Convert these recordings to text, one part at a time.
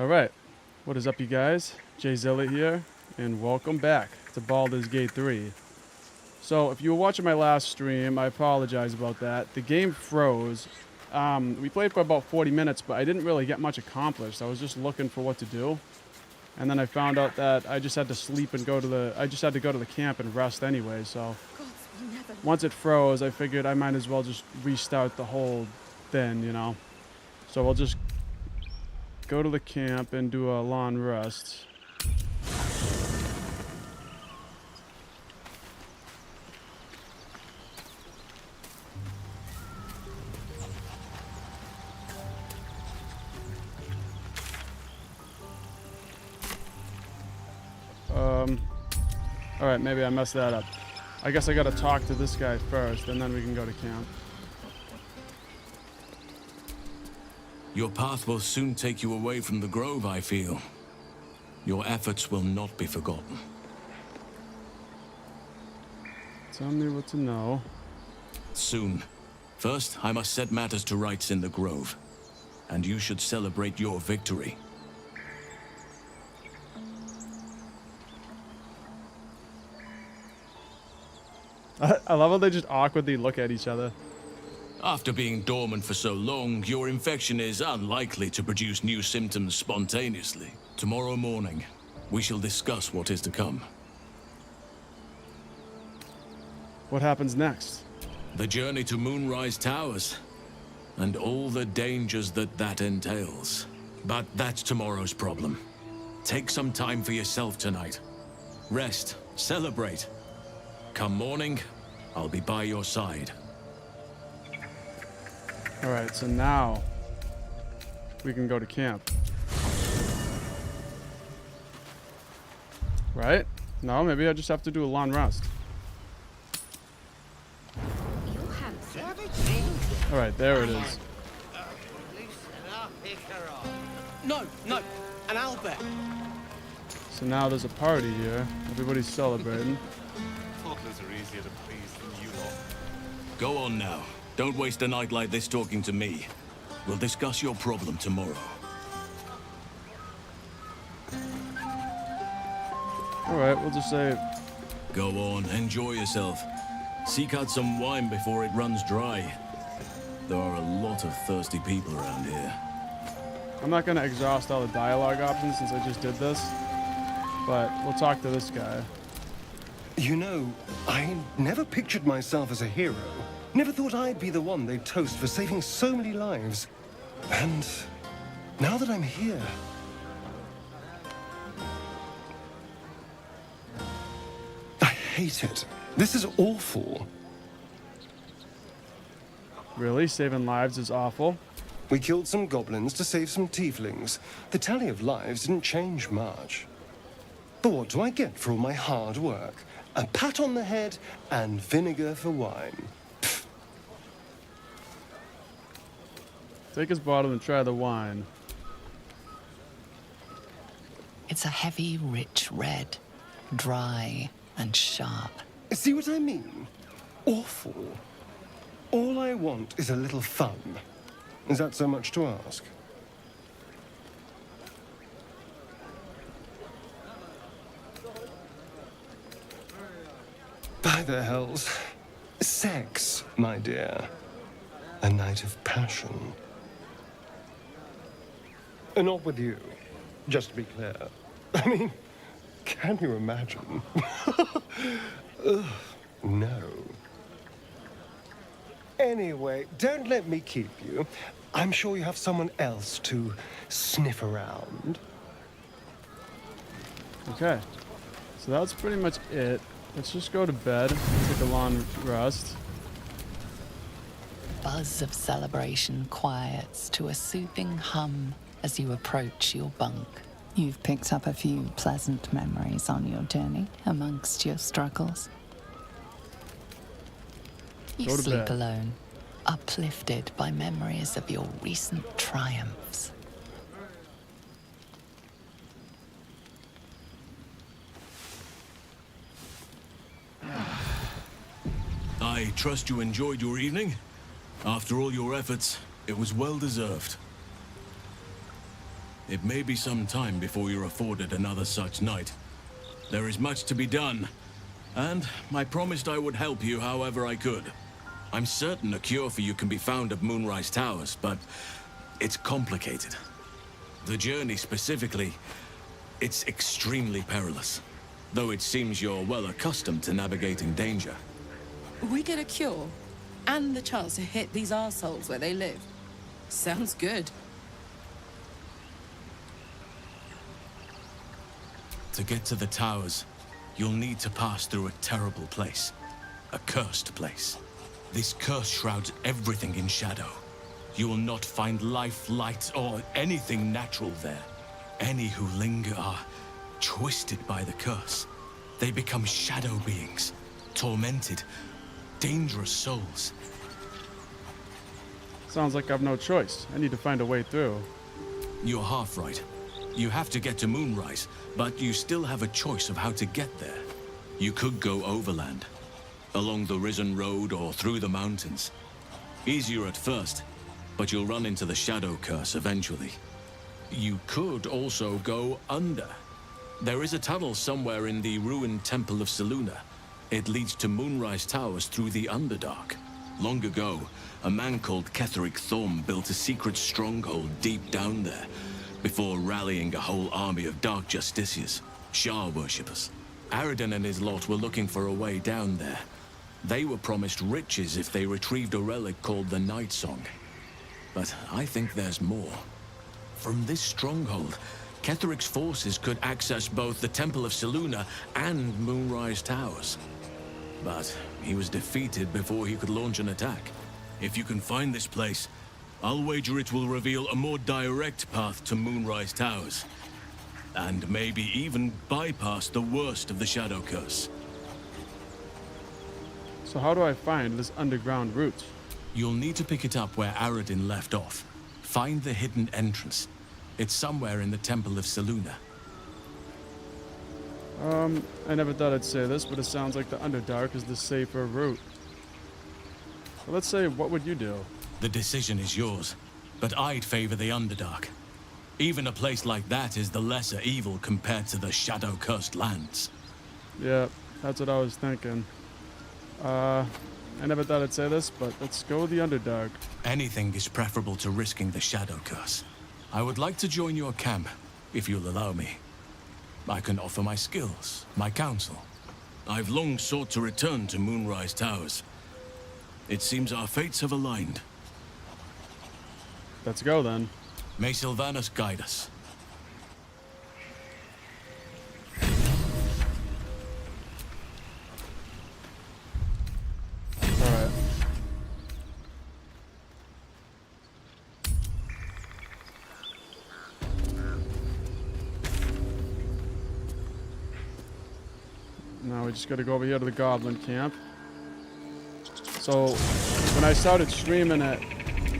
Alright, what is up you guys? Jay Zilla here, and welcome back to Baldur's Gate 3. So, if you were watching my last stream, I apologize about that. The game froze. We played for about 40 minutes, but I didn't really get much accomplished. I was just looking for what to do. And then I found out that I just had to sleep and go to the camp and rest anyway, so... Once it froze, I figured I might as well just restart the whole thing, you know? So we'll just go to the camp and do a long rest. Alright, maybe I messed that up. I guess I gotta talk to this guy first, and then we can go to camp. Your path will soon take you away from the grove, I feel. Your efforts will not be forgotten. Tell me what to know. Soon. First, I must set matters to rights in the grove. And you should celebrate your victory. I love how they just awkwardly look at each other. After being dormant for so long, your infection is unlikely to produce new symptoms spontaneously. Tomorrow morning, we shall discuss what is to come. What happens next? The journey to Moonrise Towers, and all the dangers that entails. But that's tomorrow's problem. Take some time for yourself tonight. Rest, celebrate. Come morning, I'll be by your side. Alright, so now we can go to camp. Right? No, maybe I just have to do a long rest. Alright, there it is. No, an owlbear. So now there's a party here. Everybody's celebrating. Toddlers are easier to please than you lot. Go on now. Don't waste a night like this talking to me. We'll discuss your problem tomorrow. Alright, we'll just say... Go on, enjoy yourself. Seek out some wine before it runs dry. There are a lot of thirsty people around here. I'm not going to exhaust all the dialogue options since I just did this. But we'll talk to this guy. You know, I never pictured myself as a hero. Never thought I'd be the one they'd toast for saving so many lives. And now that I'm here... I hate it. This is awful. Really? Saving lives is awful? We killed some goblins to save some tieflings. The tally of lives didn't change much. But what do I get for all my hard work? A pat on the head and vinegar for wine. Take his bottle and try the wine. It's a heavy, rich red, dry and sharp. See what I mean? Awful. All I want is a little fun. Is that so much to ask? By the hells. Sex, my dear. A night of passion. Not with you, just to be clear. I mean, can you imagine? Ugh, no. Anyway, don't let me keep you. I'm sure you have someone else to sniff around. Okay. So that's pretty much it. Let's just go to bed, take a long rest. Buzz of celebration quiets to a soothing hum as you approach your bunk. You've picked up a few pleasant memories on your journey amongst your struggles. You Go to sleep bed. alone, uplifted by memories of your recent triumphs. I trust you enjoyed your evening? After all your efforts, it was well deserved. It may be some time before you're afforded another such night. There is much to be done, and I promised I would help you however I could. I'm certain a cure for you can be found at Moonrise Towers, but it's complicated. The journey specifically, it's extremely perilous, though it seems you're well accustomed to navigating danger. We get a cure and the chance to hit these arseholes where they live. Sounds good. To get to the towers, you'll need to pass through a terrible place. A cursed place. This curse shrouds everything in shadow. You will not find life, light, or anything natural there. Any who linger are twisted by the curse. They become shadow beings, tormented, dangerous souls. Sounds like I've no choice. I need to find a way through. You're half right. You have to get to Moonrise, but you still have a choice of how to get there. You could go overland, along the Risen Road or through the mountains. Easier at first, but you'll run into the Shadow Curse eventually. You could also go under. There is a tunnel somewhere in the ruined Temple of Selûne. It leads to Moonrise Towers through the Underdark. Long ago, a man called Ketheric Thorm built a secret stronghold deep down there, before rallying a whole army of Dark Justiciars, Shah worshippers. Aradin and his lot were looking for a way down there. They were promised riches if they retrieved a relic called the Night Song. But I think there's more. From this stronghold, Ketheric's forces could access both the Temple of Selûne and Moonrise Towers. But he was defeated before he could launch an attack. If you can find this place, I'll wager it will reveal a more direct path to Moonrise Towers. And maybe even bypass the worst of the Shadow Curse. So how do I find this underground route? You'll need to pick it up where Aradin left off. Find the hidden entrance. It's somewhere in the Temple of Selûne. I never thought I'd say this, but it sounds like the Underdark is the safer route. So let's say, what would you do? The decision is yours, but I'd favor the Underdark. Even a place like that is the lesser evil compared to the shadow-cursed lands. Yeah, that's what I was thinking. I never thought I'd say this, but let's go the Underdark. Anything is preferable to risking the Shadow Curse. I would like to join your camp, if you'll allow me. I can offer my skills, my counsel. I've long sought to return to Moonrise Towers. It seems our fates have aligned. Let's go then. May Sylvanus guide us. Alright. Now we just gotta go over here to the Goblin camp. So, when I started streaming it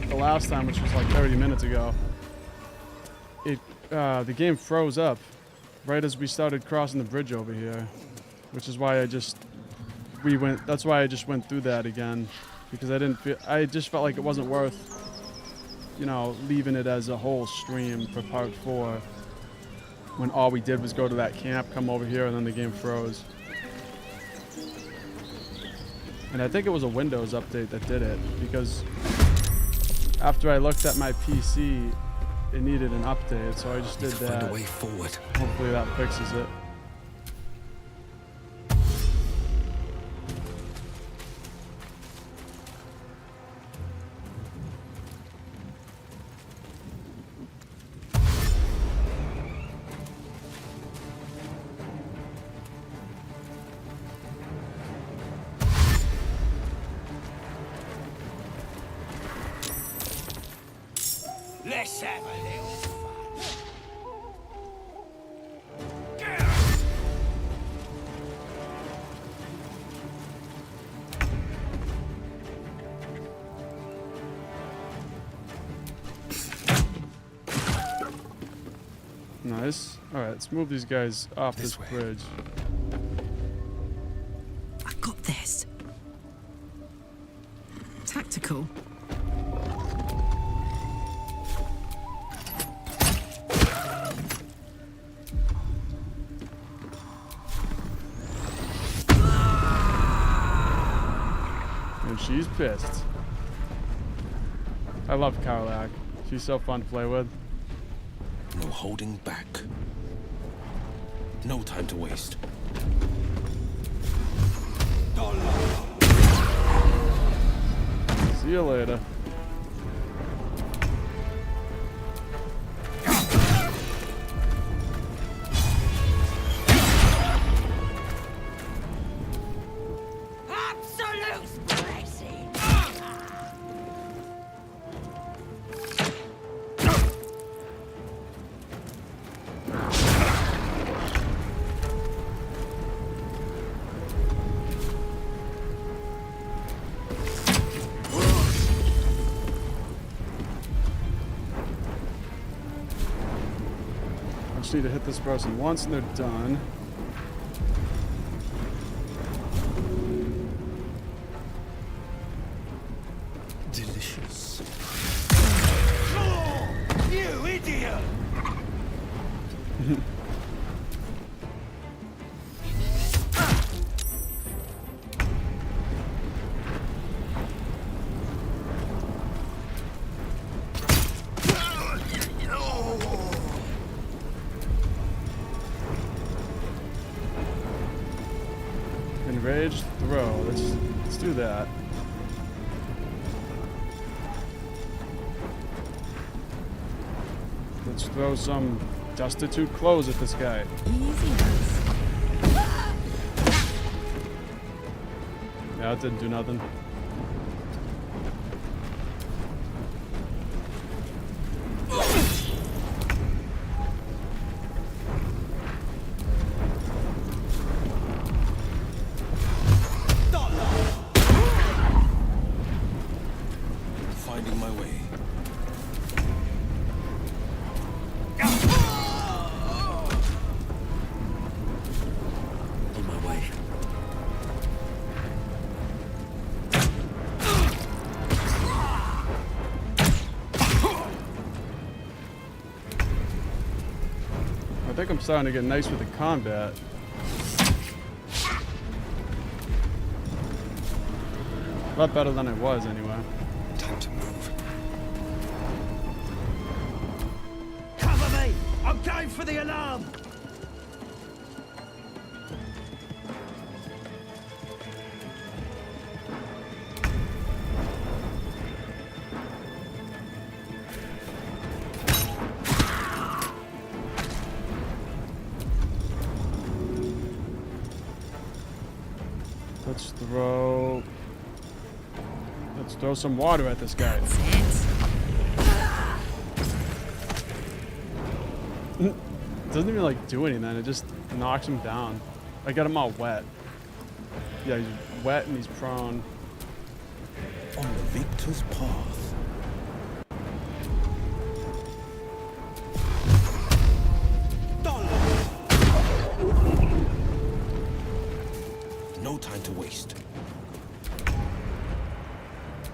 the last time, which was like 30 minutes ago, the game froze up right as we started crossing the bridge over here, which is why that's why I just went through that again, because I just felt like it wasn't worth, leaving it as a whole stream for part 4 when all we did was go to that camp, come over here, and then the game froze. And I think it was a Windows update that did it, because after I looked at my PC, it needed an update, so I just did that. Find a way forward. Hopefully that fixes it. Let's have a little fun. Nice. Alright, let's move these guys off this way. bridge. I got this. Tactical. she's pissed. I love Karlak. She's so fun to play with. No holding back. No time to waste. See you later. Absolute blessing! I just need to hit this person once and they're done. Delicious. You idiot! Enraged throw. Let's do that. Let's throw some destitute clothes at this guy. Yeah, it didn't do nothing. Finding my way. On my way. I think I'm starting to get nice with the combat. A lot better than I was, anyway. Time to move. Cover me! I'm going for the alarm! Let's throw some water at this guy. Doesn't even like do anything. It just knocks him down. I got him all wet. Yeah, he's wet and he's prone. On the victor's path. No time to waste.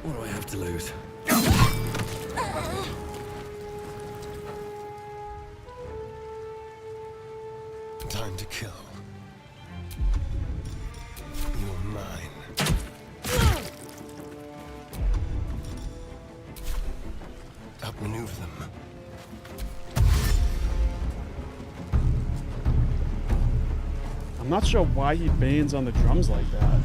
What do I have to lose? Time to kill. You're mine. Outmaneuver them. I'm not sure why he banes on the drums like that.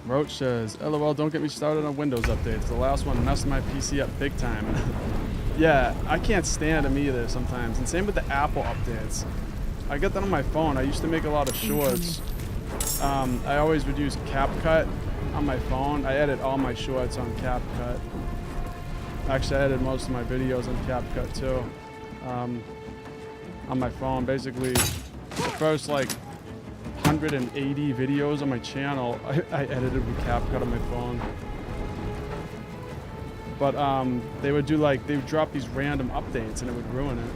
Roach says, LOL, don't get me started on Windows updates. The last one messed my PC up big time. Yeah, I can't stand them either sometimes. And same with the Apple updates. I get that on my phone. I used to make a lot of shorts. I always would use CapCut on my phone. I edit all my shorts on CapCut. Actually, I edit most of my videos on CapCut too. On my phone, basically, the first like 180 videos on my channel, I edited with CapCut on my phone. But they would do like, they would drop these random updates and it would ruin it.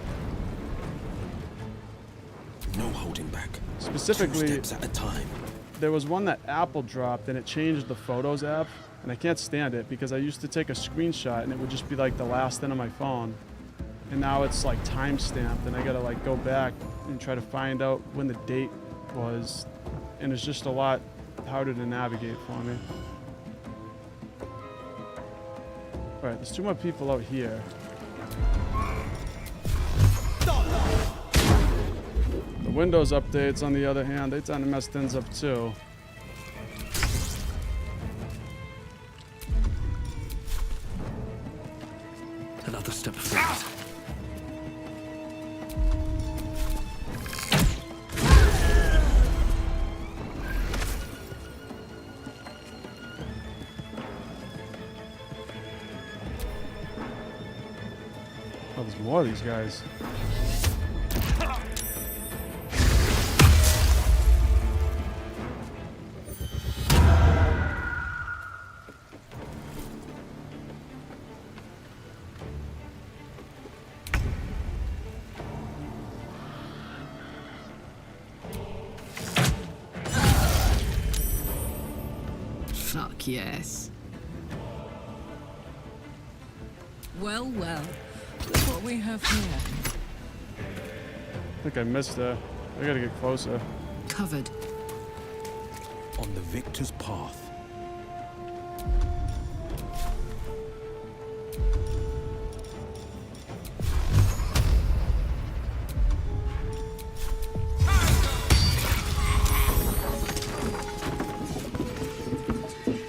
No holding back. Specifically, 2 steps at a time. there was one that Apple dropped and it changed the Photos app, and I can't stand it because I used to take a screenshot and it would just be like the last thing on my phone. And now it's like time-stamped and I gotta like go back and try to find out when the date was. And it's just a lot harder to navigate for me. Alright, there's 2 more people out here. The Windows updates, on the other hand, they tend to mess things up too. Another step forward. Oh, there's more of these guys. Fuck yes. Well, well. Look what we have here. I think I missed her. I gotta get closer. Covered. On the victor's path.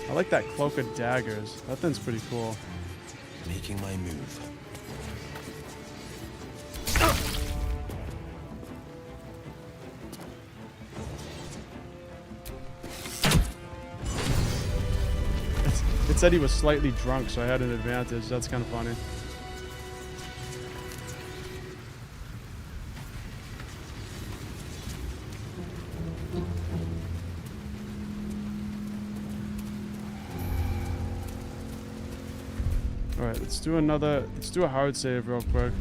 I like that cloak of daggers. That thing's pretty cool. Making my move. It said he was slightly drunk, so I had an advantage. That's kind of funny. Alright, let's do a hard save real quick.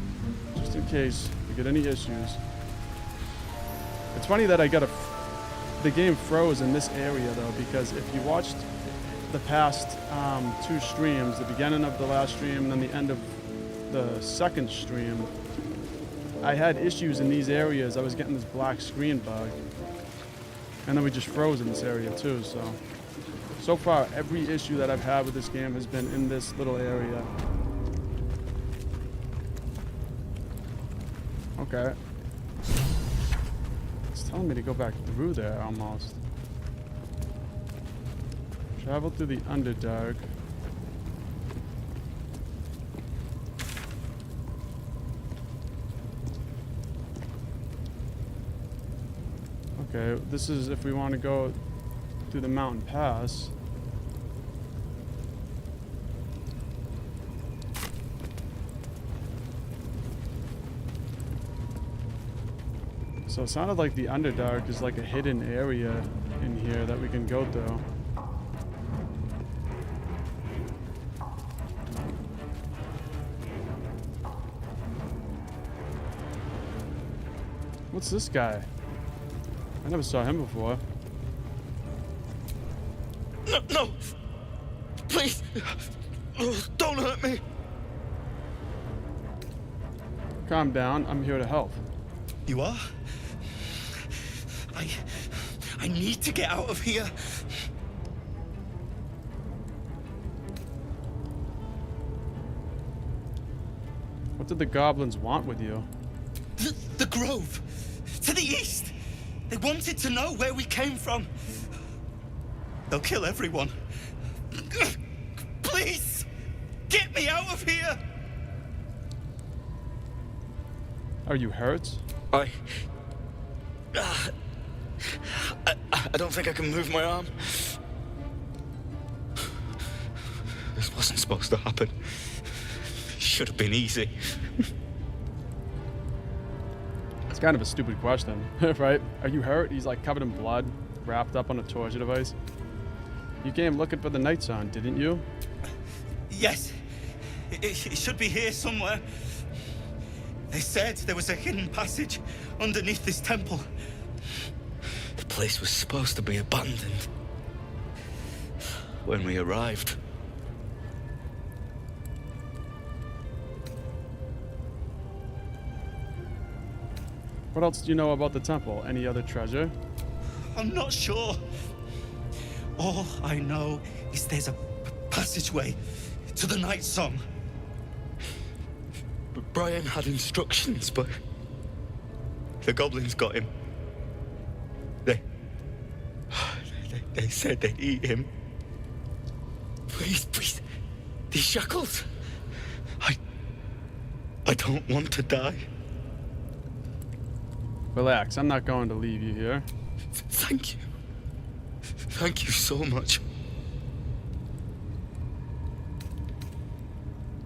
Just in case we get any issues. It's funny that the game froze in this area though, because if you watched the past 2 streams, the beginning of the last stream and then the end of the second stream, I had issues in these areas. I was getting this black screen bug. And then we just froze in this area too, so far, every issue that I've had with this game has been in this little area. Okay. It's telling me to go back through there almost. Travel through the Underdark. Okay, this is if we want to go through the mountain pass. So it sounded like the Underdark is like a hidden area in here that we can go through. What's this guy? I never saw him before. No, no! Please! Don't hurt me! Calm down, I'm here to help. You are? I need to get out of here. What did the goblins want with you? The grove! To the east! They wanted to know where we came from. They'll kill everyone. Please! Get me out of here! Are you hurt? I don't think I can move my arm. This wasn't supposed to happen. Should have been easy. It's kind of a stupid question, right? Are you hurt? He's like covered in blood, wrapped up on a torture device. You came looking for the Night Zone, didn't you? Yes. It should be here somewhere. They said there was a hidden passage underneath this temple. The place was supposed to be abandoned when we arrived. What else do you know about the temple? Any other treasure? I'm not sure. All I know is there's a passageway to the Night Song. Brian had instructions, but the goblins got him. They said they'd eat him. Please, these shackles. I don't want to die. Relax, I'm not going to leave you here. Thank you. Thank you so much.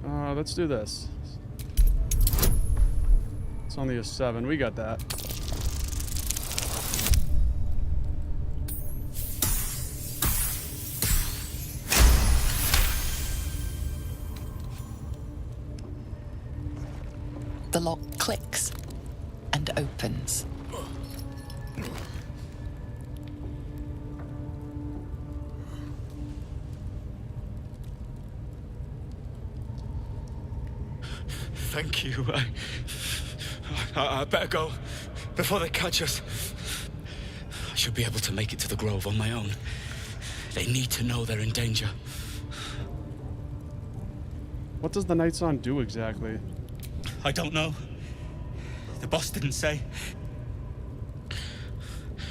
Let's do this. It's only a 7. We got that. The lock clicks and opens. Thank you. I better go before they catch us. I should be able to make it to the Grove on my own. They need to know they're in danger. What does the Night Song do exactly? I don't know. The boss didn't say.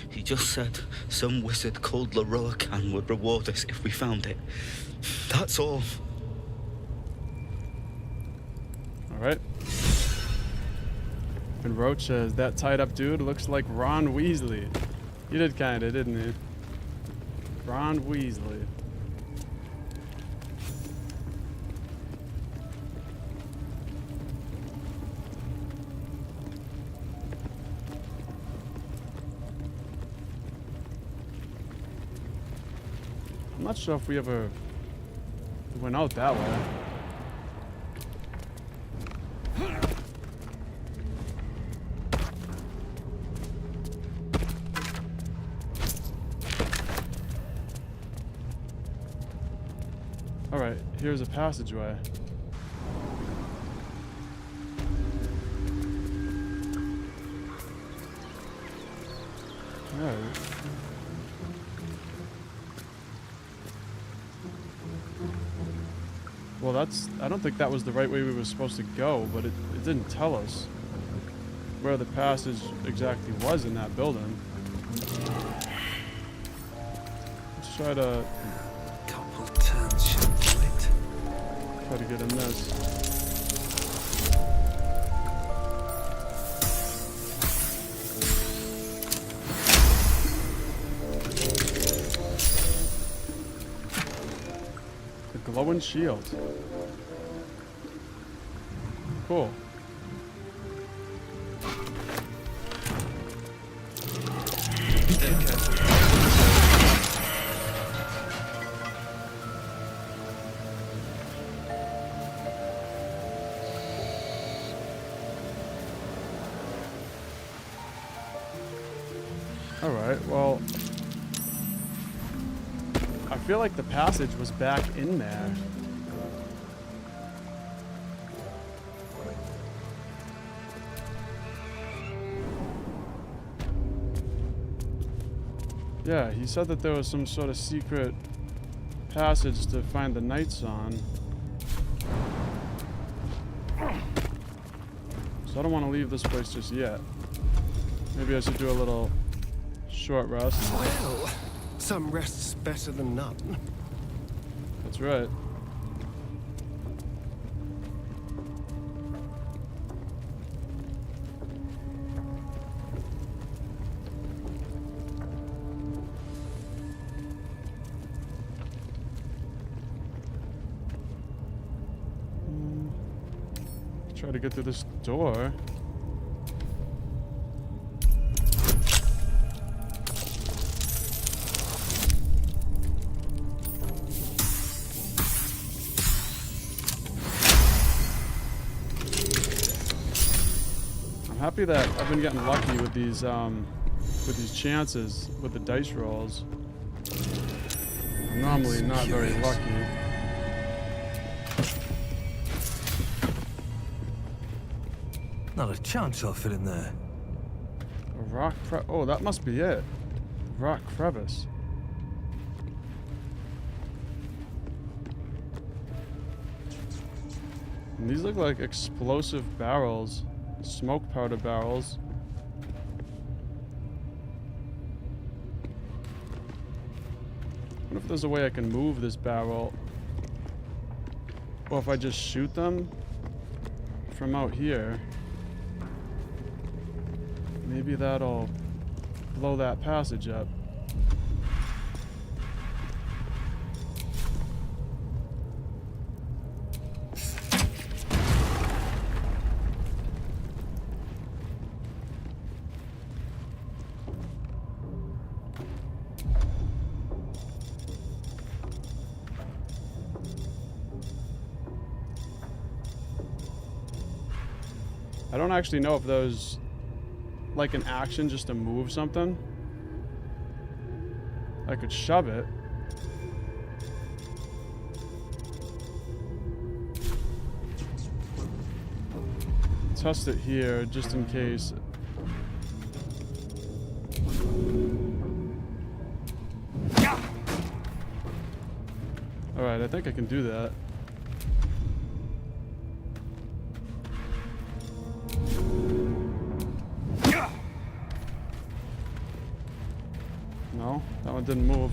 He just said some wizard called Leroacan would reward us if we found it. That's all. Alright. And Roach says, that tied up dude looks like Ron Weasley. He did kinda, didn't he? Ron Weasley. I'm not sure if we ever went out that way. Alright, here's a passageway. Alright. Well, I don't think that was the right way we were supposed to go, but it didn't tell us where the passage exactly was in that building. Let's try to... Couple turns should do it. Try to get in this. The glowing shield. Cool. Alright, well, I feel like the passage was back in there. Yeah, he said that there was some sort of secret passage to find the Night Song. So I don't want to leave this place just yet. Maybe I should do a little short rest. Well, some rest's better than none. That's right. Try to get through this door. I'm happy that I've been getting lucky with these chances with the dice rolls. I'm normally not very lucky. Not a chance I'll fit in there. A rock oh, that must be it. Rock crevice. And these look like explosive barrels. Smoke powder barrels. What if there's a way I can move this barrel? Or if I just shoot them from out here, maybe that'll blow that passage up. I don't actually know if there's like an action just to move something. I could shove it. Test it here just in case. Alright, I think I can do that. No, that one didn't move.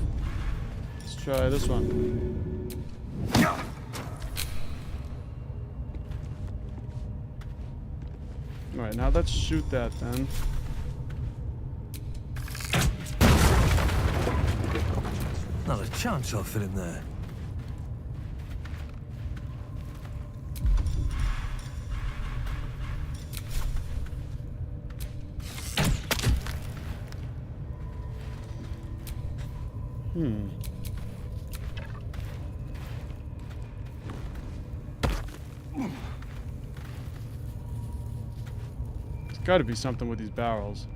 Let's try this one. Alright, now let's shoot that then. Not a chance I'll fit in there. There's got to be something with these barrels.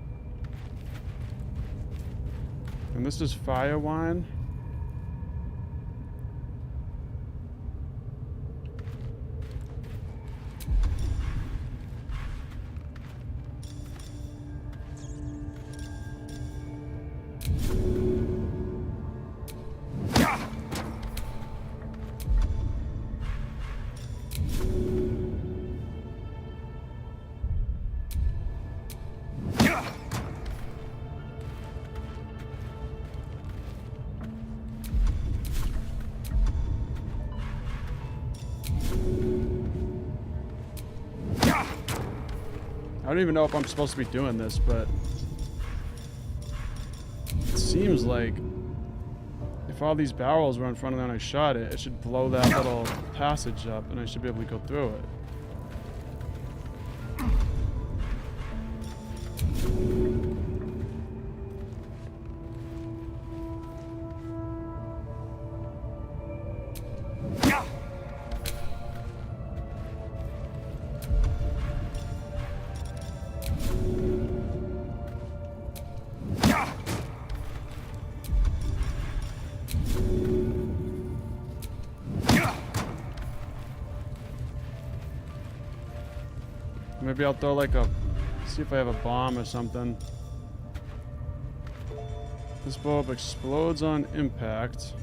And this is fire wine. I don't even know if I'm supposed to be doing this, but it seems like if all these barrels were in front of me and I shot it, it should blow that little passage up and I should be able to go through it. Maybe I'll throw like a, see if I have a bomb or something. This bulb explodes on impact.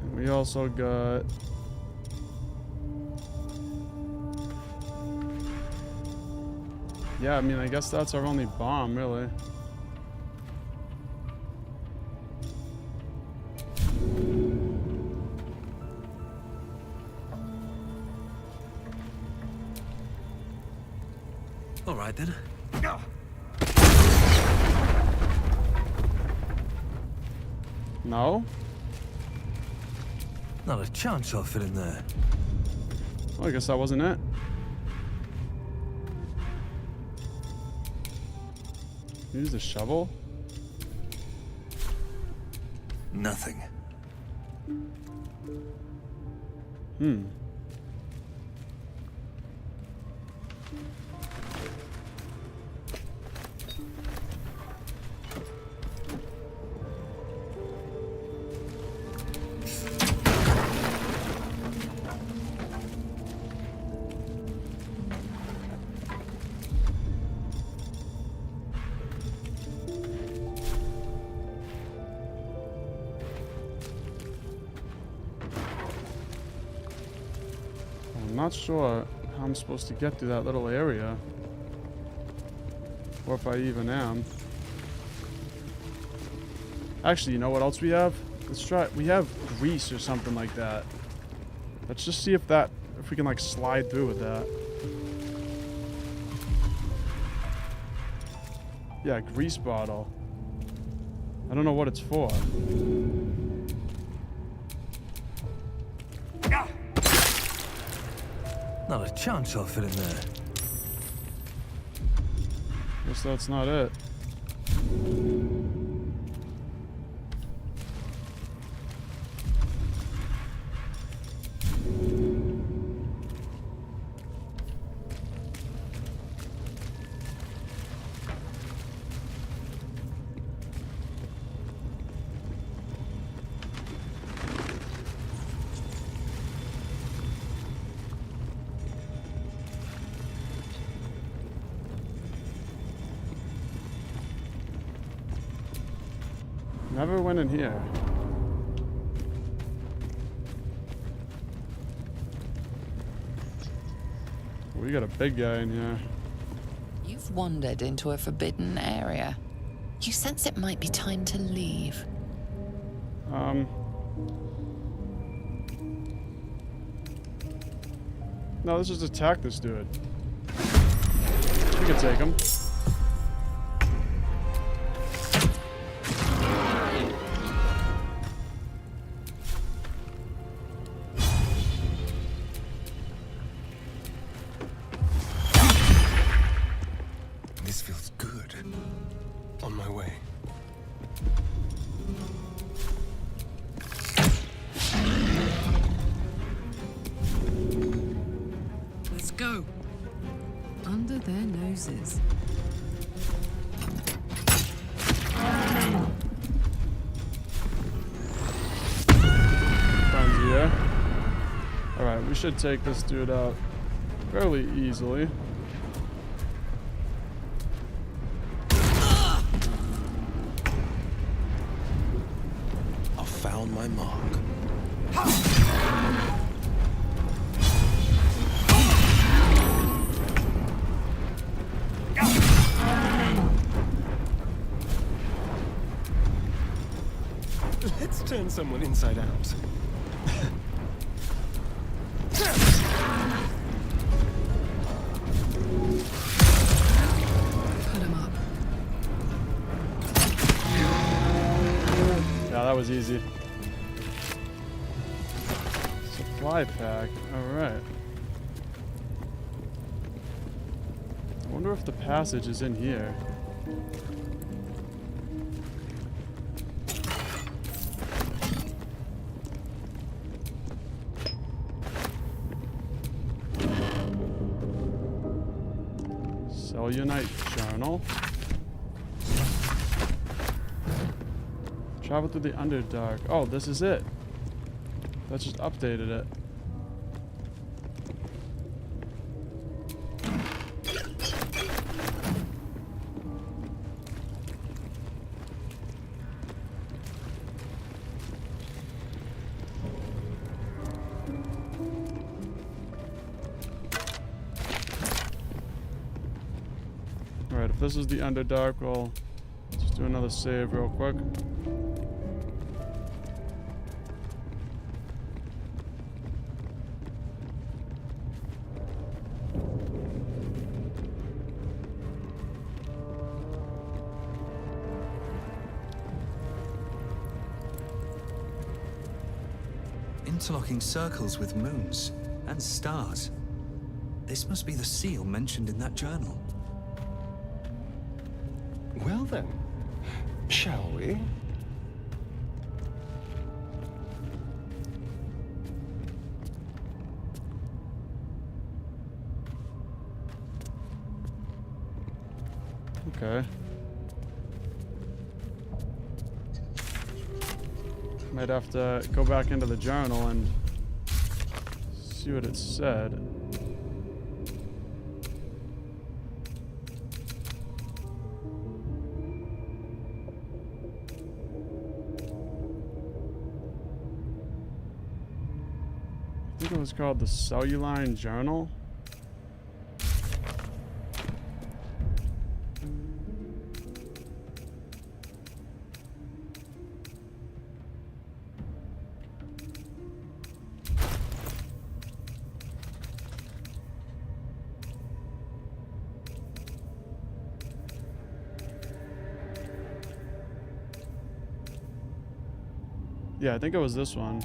And we also got yeah, I mean, I guess that's our only bomb, really. All right then. No? Not a chance I'll fit in there. Well, I guess that wasn't it. Use the shovel? Nothing. not sure how I'm supposed to get through that little area. Or if I even am. Actually, you know what else we have? Let's try. We have grease or something like that. Let's just see if we can like slide through with that. Yeah, grease bottle. I don't know what it's for. Not a chance I'll fit in there. Guess that's not it. Never went in here. We got a big guy in here. You've wandered into a forbidden area. You sense it might be time to leave. No, let's just attack this dude. We can take him. This feels good. On my way. Let's go. Under their noses. Friends here. Alright, we should take this dude out fairly easily. I found my mark. Let's turn someone inside out. Cut him up. Yeah, that was easy. Supply pack. Alright. I wonder if the passage is in here. Unite journal. Travel through the Underdark. Oh, this is it. That just updated it. Alright, if this is the Underdark, we'll just do another save real quick. Interlocking circles with moons and stars. This must be the seal mentioned in that journal. Well then, shall we? Okay. Might have to go back into the journal and see what it said. think it was called the Celluline Journal. Yeah, I think it was this one.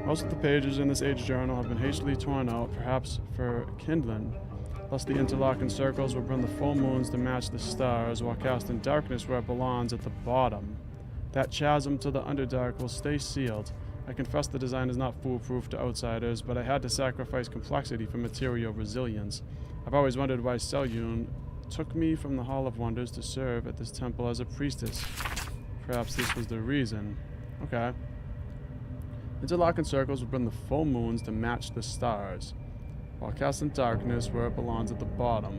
Most of the pages in this age journal have been hastily torn out, perhaps for kindling. Thus the interlocking circles will bring the full moons to match the stars, while casting darkness where it belongs at the bottom. That chasm to the Underdark will stay sealed. I confess the design is not foolproof to outsiders, but I had to sacrifice complexity for material resilience. I've always wondered why Selyun took me from the Hall of Wonders to serve at this temple as a priestess. Perhaps this was the reason. Okay. Interlocking circles will bring the full moons to match the stars, while casting darkness where it belongs at the bottom.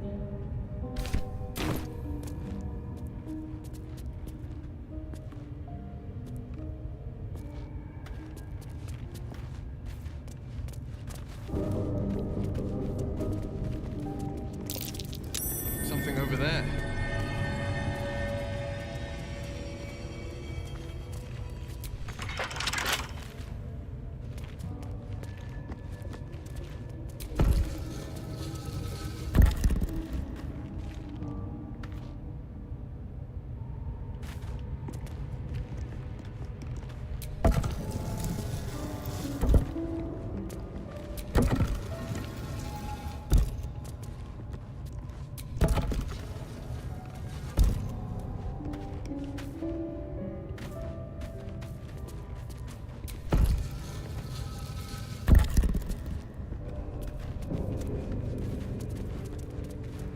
Something over there.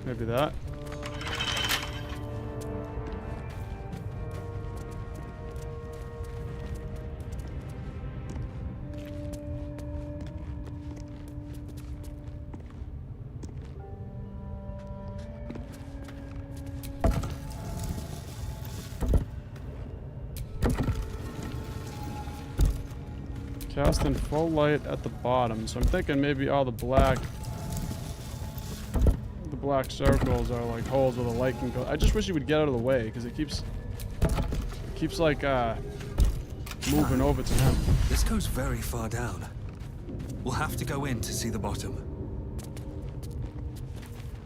Maybe that. Casting full light at the bottom, so I'm thinking maybe all the black circles are like holes where the light can go. I just wish you would get out of the way because it keeps like moving over to him. This goes very far down. We'll have to go in to see the bottom.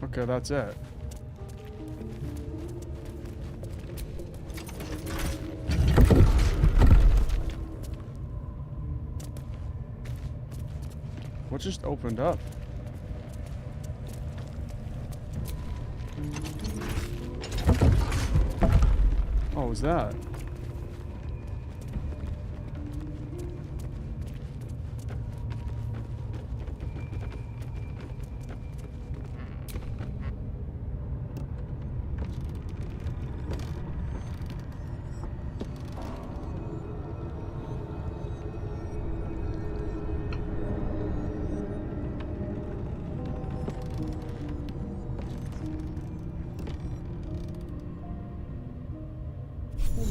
Okay, that's it. What just opened up? Oh, what was that?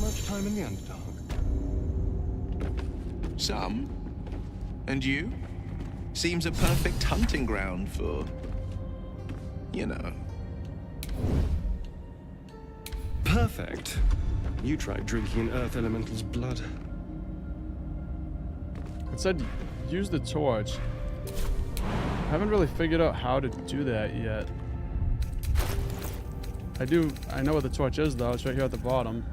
Much time in the Underdark. Some. And you? Seems a perfect hunting ground for, you know. Perfect. You tried drinking an Earth Elemental's blood. It said use the torch. I haven't really figured out how to do that yet. I know what the torch is though, it's right here at the bottom.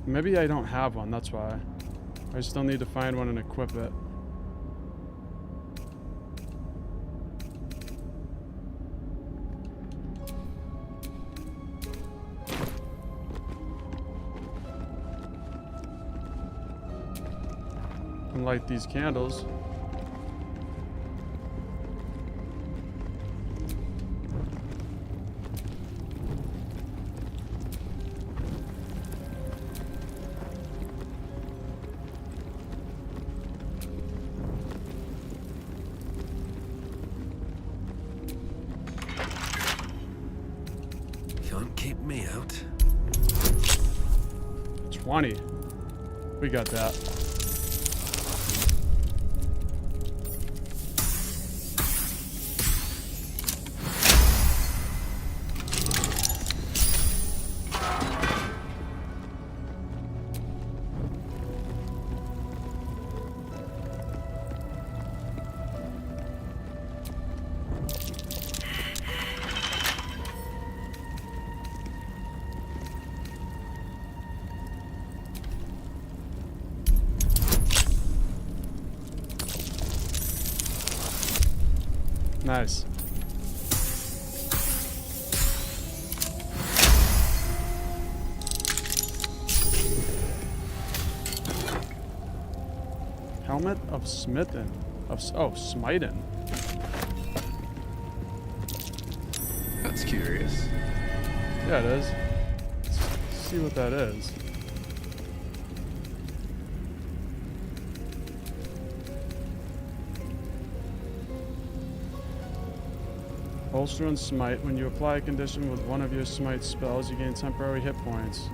Maybe I don't have one, that's why. I still need to find one and equip it. And light these candles. Can't keep me out. 20. We got that. Nice. Helmet of Smitten. Oh, Smitten. That's curious. Yeah, it is. Let's see what that is. Bolster and Smite. When you apply a condition with one of your Smite spells, you gain temporary hit points.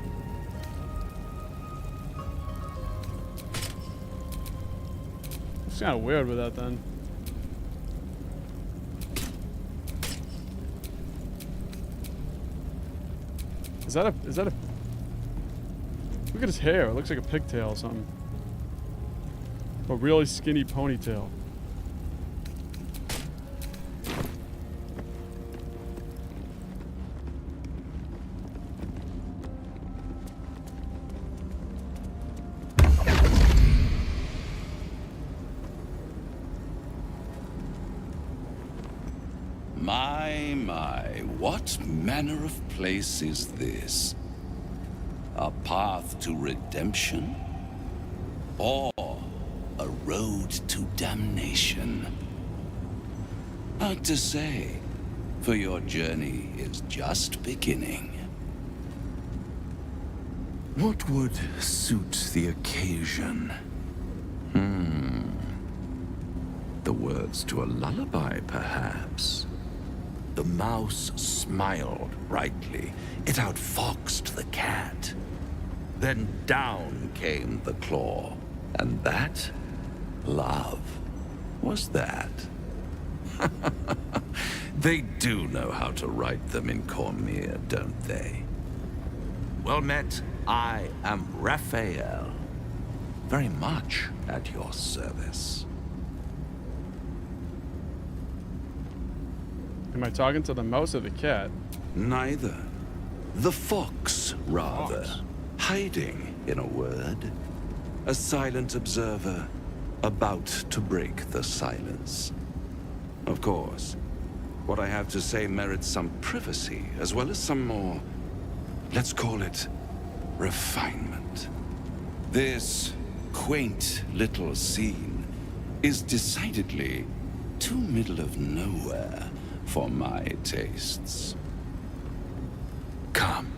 It's kind of weird with that then. Is that a... Look at his hair. It looks like a pigtail or something. A really skinny ponytail. My, what manner of place is this? A path to redemption? Or a road to damnation? Hard to say, for your journey is just beginning. What would suit the occasion? The words to a lullaby, perhaps. The mouse smiled brightly. It outfoxed the cat. Then down came the claw. And that, love, was that. They do know how to write them in Cormier, don't they? Well met, I am Raphael. Very much at your service. Am I talking to the mouse or the cat? Neither. The fox, rather. Fox. Hiding, in a word. A silent observer, about to break the silence. Of course, what I have to say merits some privacy, as well as some more, let's call it, refinement. This quaint little scene is decidedly too middle of nowhere for my tastes. Come.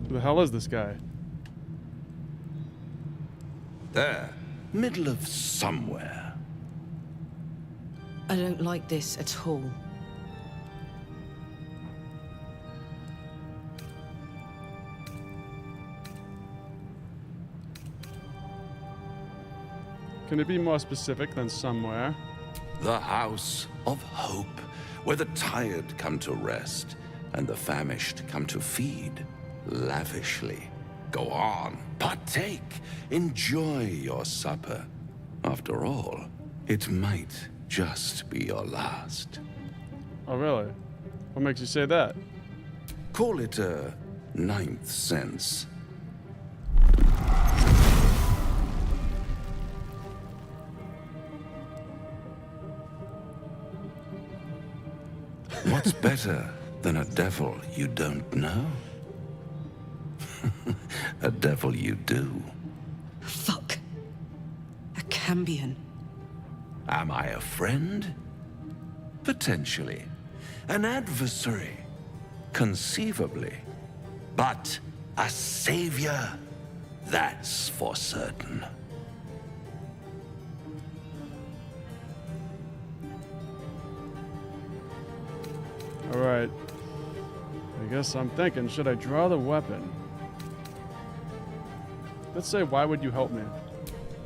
Who the hell is this guy? There. Middle of somewhere. I don't like this at all. Can it be more specific than somewhere? The House of Hope, where the tired come to rest and the famished come to feed lavishly. Go on, partake, enjoy your supper. After all, it might just be your last. Oh, really? What makes you say that? Call it a ninth sense. What's better than a devil you don't know? A devil you do. Fuck. A Cambion. Am I a friend? Potentially. An adversary? Conceivably. But a savior? That's for certain. Alright. I guess I'm thinking, should I draw the weapon? Let's say, why would you help me?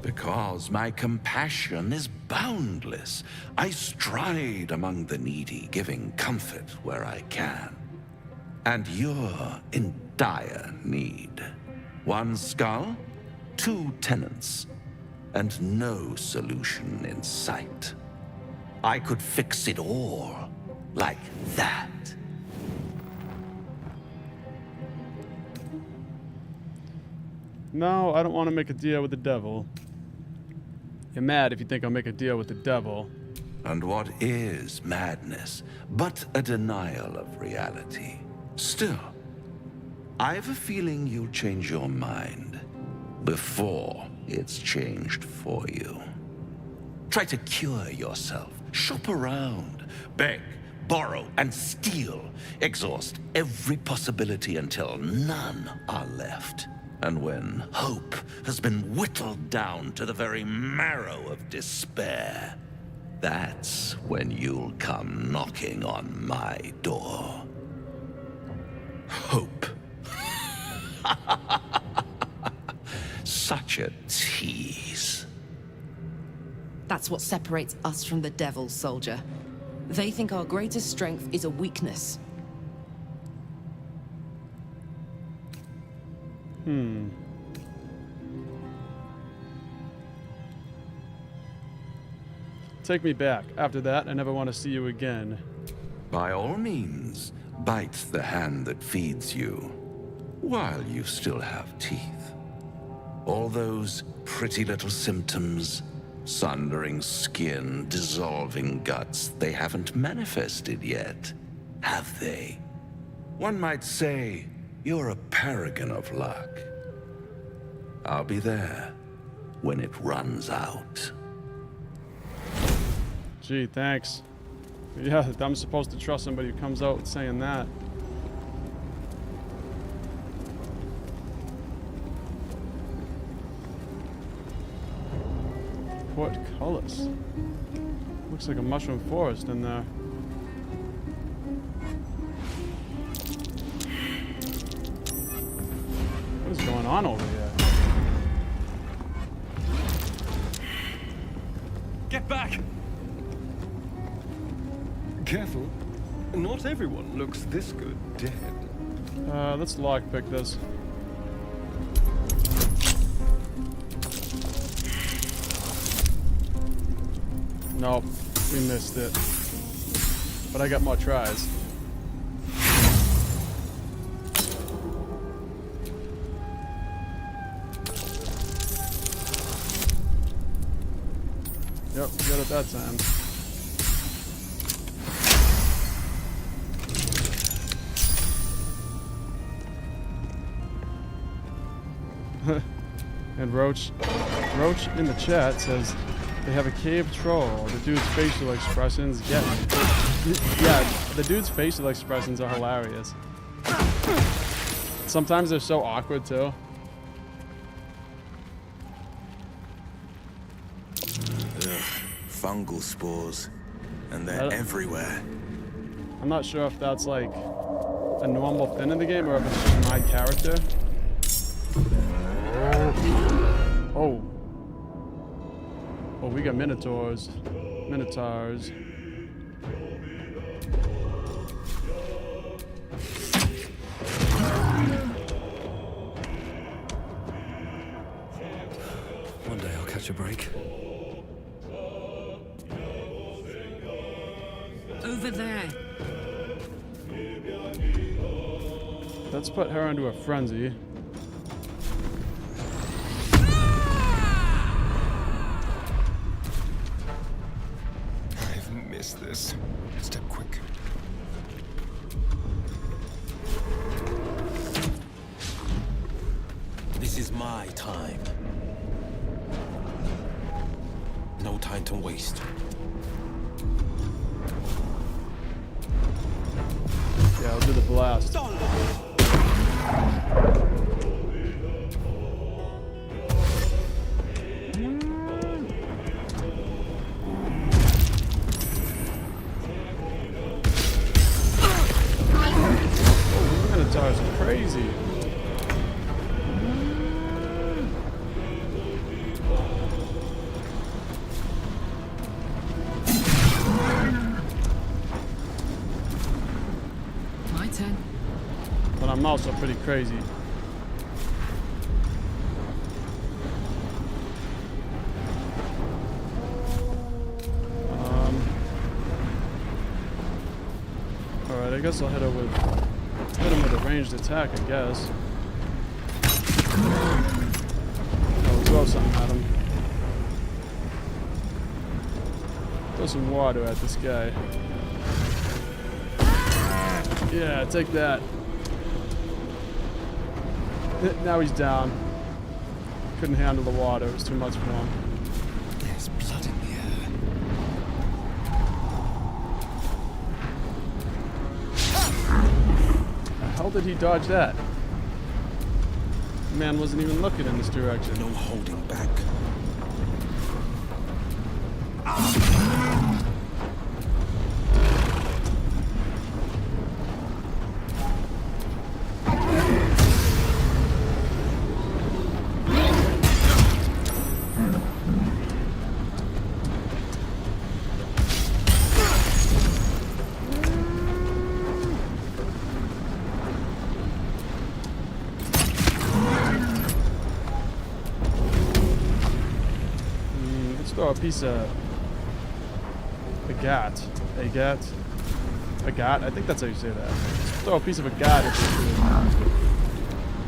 Because my compassion is boundless. I stride among the needy, giving comfort where I can. And you're in dire need. One skull, 2 tenants, and no solution in sight. I could fix it all, like that. No, I don't want to make a deal with the devil. You're mad if you think I'll make a deal with the devil. And what is madness but a denial of reality? Still, I have a feeling you'll change your mind before it's changed for you. Try to cure yourself, shop around, beg, borrow, and steal. Exhaust every possibility until none are left. And when hope has been whittled down to the very marrow of despair, that's when you'll come knocking on my door. Hope. Such a tease. That's what separates us from the devils, soldier. They think our greatest strength is a weakness. Take me back. After that, I never want to see you again. By all means, bite the hand that feeds you, while you still have teeth. All those pretty little symptoms, sundering skin, dissolving guts, they haven't manifested yet, have they? One might say you're a paragon of luck. I'll be there when it runs out. Gee, thanks. Yeah, I'm supposed to trust somebody who comes out saying that. Portcullis. Looks like a mushroom forest in there. What is going on over here? Get back! Careful. Not everyone looks this good dead. Let's lockpick this. Nope, we missed it. But I got more tries. Yep, got it that time. And Roach in the chat says they have a cave troll. The dude's facial expressions get me. Yeah, the dude's facial expressions are hilarious. Sometimes they're so awkward too. Ugh, fungal spores, and they're everywhere. I'm not sure if that's like a normal thing in the game or if it's just my character. Oh. Oh, we got minotaurs. Minotaurs. One day I'll catch a break. Over there. Let's put her into a frenzy. This. Step quick. This is my time. No time to waste. Yeah, I'll do the blast. Minotaurs are crazy. My turn. But I'm also pretty crazy. Alright, I guess I'll hit him with a ranged attack, I guess. I'll throw something at him. Throw some water at this guy. Yeah, take that. Now he's down. Couldn't handle the water, it was too much for him. There's blood in the air. How did he dodge that? The man wasn't even looking in this direction. No holding back. Throw a piece of agat. Agat? I think that's how you say that. Let's throw a piece of agat at this dude.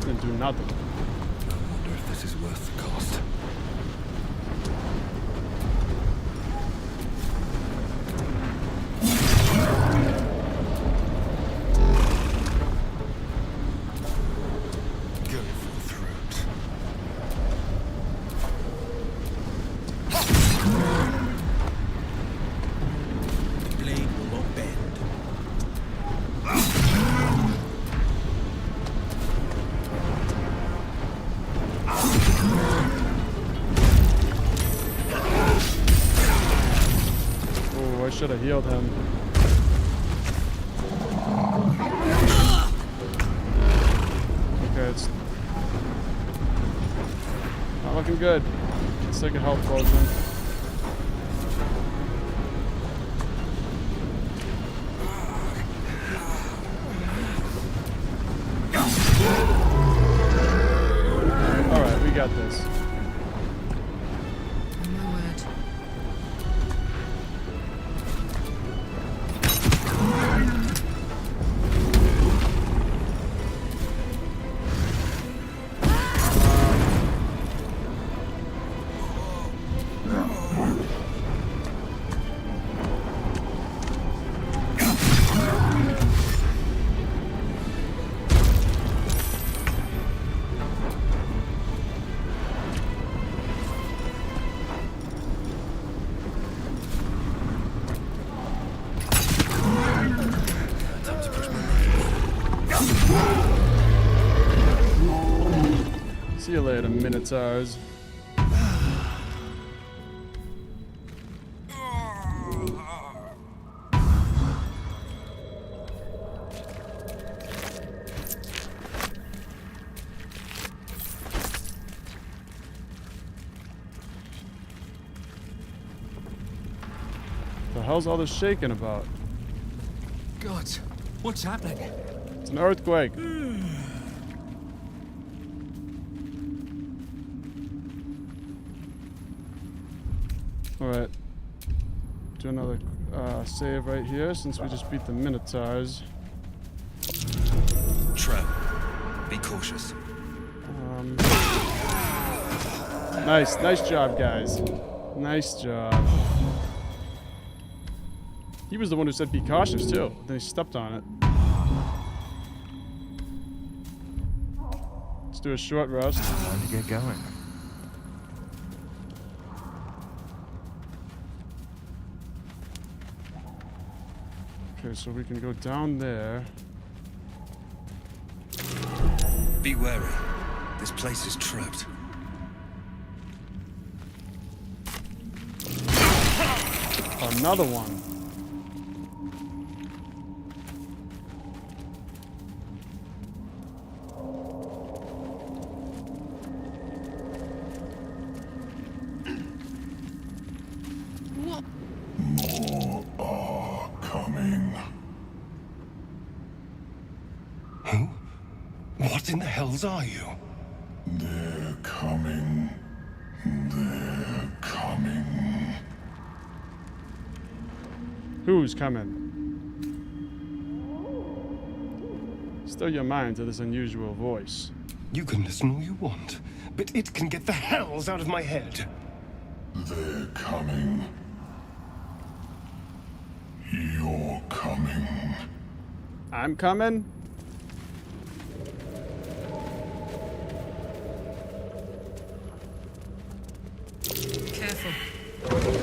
Didn't do nothing. I wonder if this is worth the cost. Go for the throat. The blade will not bend. Oh, I should have healed him. Okay, it's not looking good. Let's take a health potion. Alright, we got this. My word. See you later, Minotaurs. The hell's all this shaking about? God, what's happening? It's an earthquake. Alright. Do another save right here since we just beat the Minotaurs. Trap. Be cautious. Nice job, guys. Nice job. He was the one who said be cautious too. Then he stepped on it. Let's do a short rest. Time to get going. Okay, so we can go down there. Be wary. This place is trapped. Another one. Who? What in the hells are you? They're coming. They're coming. Who's coming? Still your mind to this unusual voice. You can listen all you want, but it can get the hells out of my head. They're coming. You're coming. I'm coming? Careful.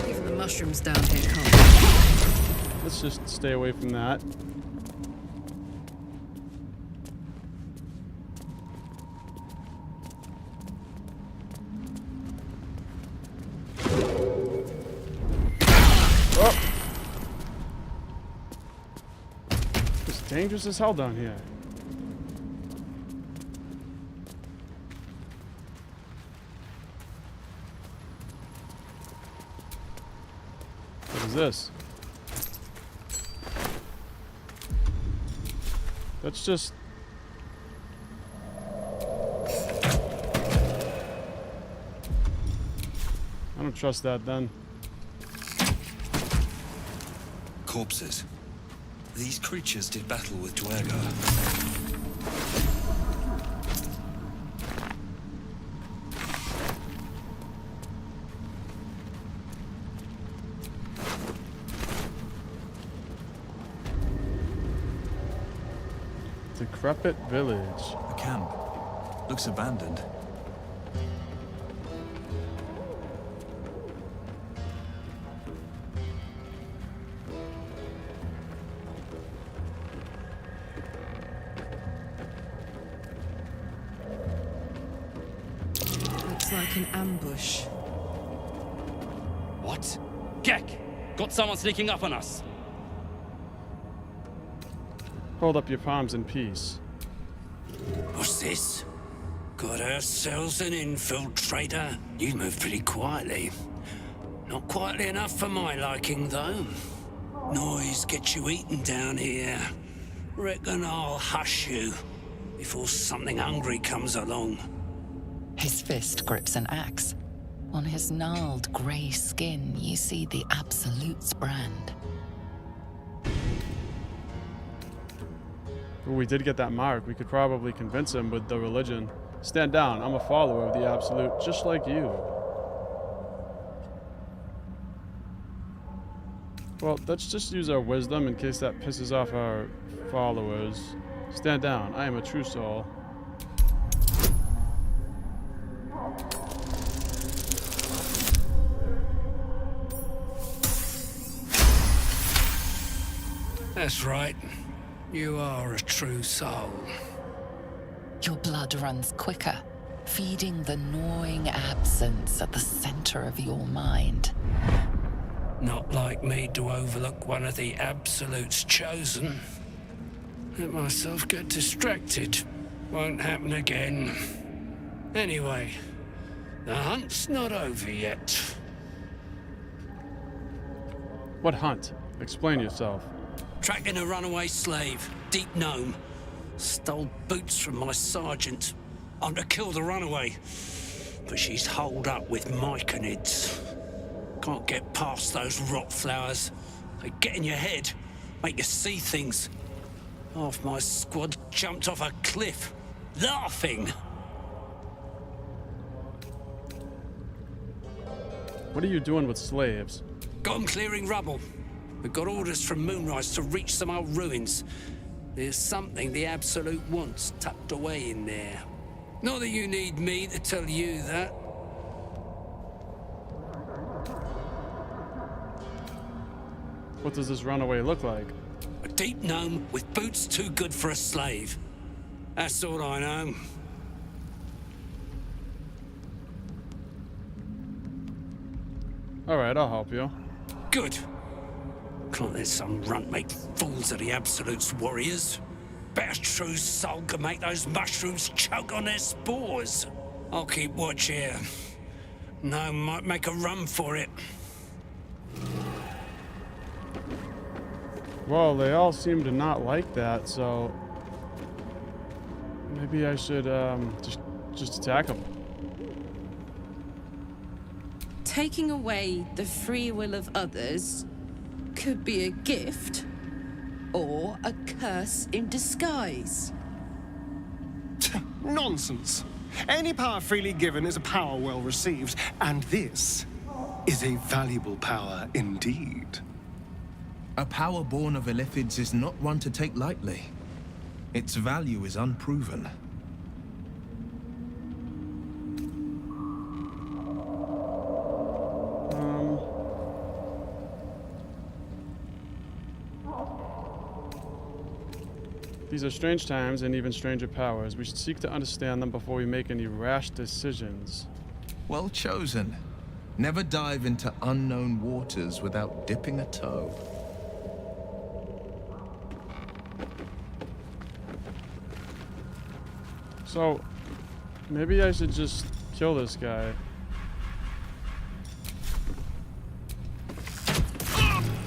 Even the mushrooms down here can't. Let's just stay away from that. Oh! It's dangerous as hell down here. What is this? That's just... I don't trust that then. Corpses. These creatures did battle with Duergar. Decrepit village. A camp. Looks abandoned. Looks like an ambush. What? Gek! Got someone sneaking up on us! Hold up your palms in peace. What's this? Got ourselves an infiltrator. You move pretty quietly. Not quietly enough for my liking, though. Noise gets you eaten down here. Reckon I'll hush you before something hungry comes along. His fist grips an axe. On his gnarled grey skin, you see the Absolute's brand. Well, we did get that mark. We could probably convince him with the religion. Stand down. I'm a follower of the Absolute, just like you. Well, let's just use our wisdom in case that pisses off our followers. Stand down. I am a true soul. That's right. You are a true soul. Your blood runs quicker, feeding the gnawing absence at the center of your mind. Not like me to overlook one of the Absolute's chosen. Let myself get distracted. Won't happen again. Anyway, the hunt's not over yet. What hunt? Explain yourself. Tracking a runaway slave, Deep Gnome. Stole boots from my sergeant. I'm to kill the runaway, but she's holed up with myconids. Can't get past those rot flowers. They get in your head, make you see things. Half my squad jumped off a cliff, laughing. What are you doing with slaves? Got 'em clearing rubble. We've got orders from Moonrise to reach some old ruins. There's something the Absolute wants tucked away in there. Not that you need me to tell you that. What does this runaway look like? A deep gnome with boots too good for a slave. That's all I know. Alright, I'll help you. Good. Can't let some runt make fools of the Absolute's warriors. Bet a true soul can make those mushrooms choke on their spores. I'll keep watch here. Gnome might make a run for it. Well, they all seem to not like that, so... Maybe I should just attack him. Taking away the free will of others could be a gift or a curse in disguise. Nonsense. Any power freely given is a power well received, and this is a valuable power indeed. A power born of Illithids is not one to take lightly. Its value is unproven. These are strange times and even stranger powers. We should seek to understand them before we make any rash decisions. Well chosen. Never dive into unknown waters without dipping a toe. So, maybe I should just kill this guy.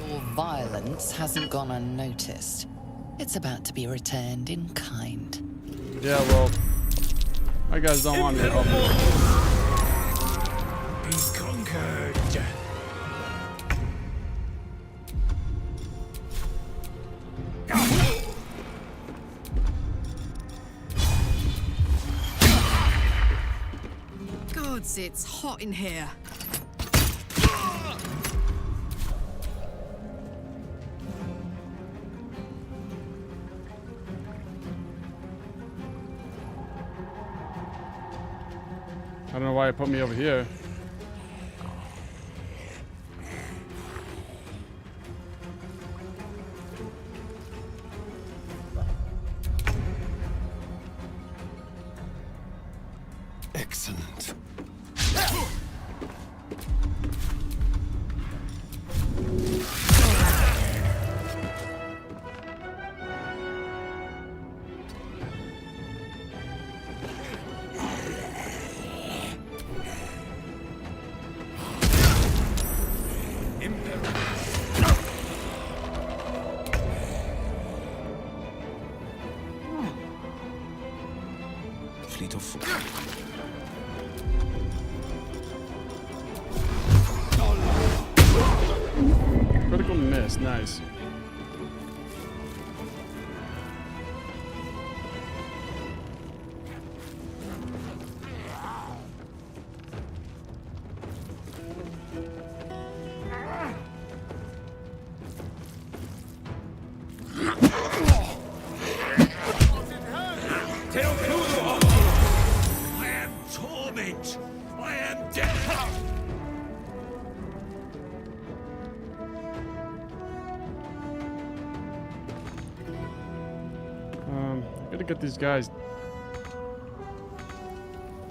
Your violence hasn't gone unnoticed. It's about to be returned in kind. Yeah, well, my guys don't want me to help me. Be conquered. Gods, it's hot in here. I don't know why it put me over here. Excellent. Fleet of foot. Critical miss, nice. I am torment. I am death. I gotta get these guys